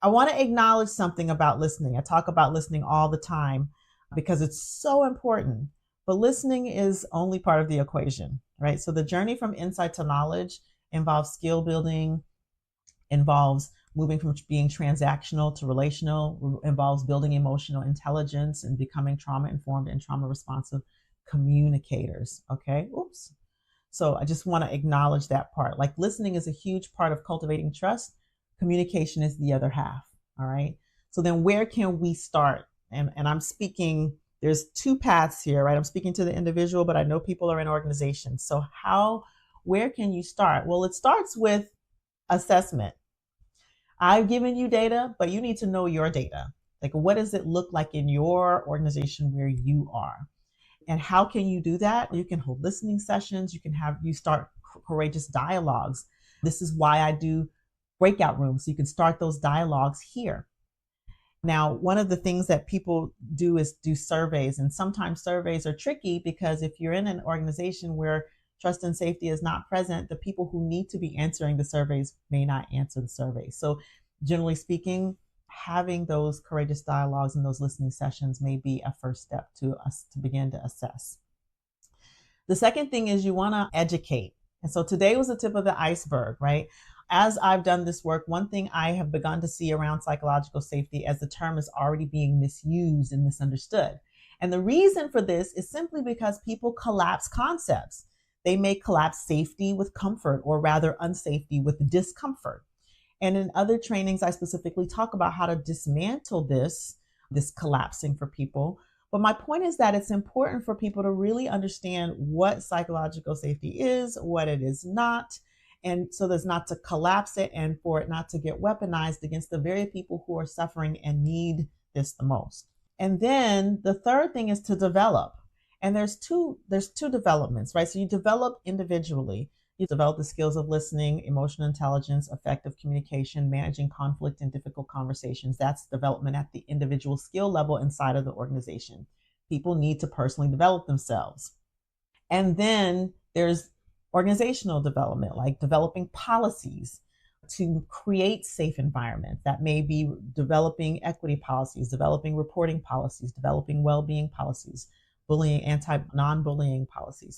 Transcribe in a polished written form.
I want to acknowledge something about listening. I talk about listening all the time because it's so important. But listening is only part of the equation, right? So the journey from insight to knowledge involves skill building, involves moving from being transactional to relational, involves building emotional intelligence and becoming trauma informed and trauma responsive communicators. Okay. Oops. So I just want to acknowledge that part. Like listening is a huge part of cultivating trust. Communication is the other half. All right. So then where can we start? And I'm speaking, there's two paths here, right? I'm speaking to the individual, but I know people are in organizations. So where can you start? Well, it starts with assessment. I've given you data, but you need to know your data. Like, what does it look like in your organization where you are? And how can you do that? You can hold listening sessions. You start courageous dialogues. This is why I do breakout rooms. So you can start those dialogues here. Now, one of the things that people do is do surveys, and sometimes surveys are tricky because if you're in an organization where trust and safety is not present, the people who need to be answering the surveys may not answer the survey. So generally speaking, having those courageous dialogues and those listening sessions may be a first step to us to begin to assess. The second thing is you want to educate. And so today was the tip of the iceberg, right? As I've done this work, one thing I have begun to see around psychological safety as the term is already being misused and misunderstood. And the reason for this is simply because people collapse concepts. They may collapse safety with comfort, or rather unsafety with discomfort. And in other trainings, I specifically talk about how to dismantle this collapsing for people. But my point is that it's important for people to really understand what psychological safety is, what it is not, and so there's not to collapse it and for it not to get weaponized against the very people who are suffering and need this the most. And then the third thing is to develop. And there's two developments, right? So you develop individually. You develop the skills of listening, emotional intelligence, effective communication, managing conflict and difficult conversations. That's development at the individual skill level inside of the organization. People need to personally develop themselves. And then there's organizational development, like developing policies to create safe environments. That may be developing equity policies, developing reporting policies, developing well-being policies, bullying, non-bullying policies.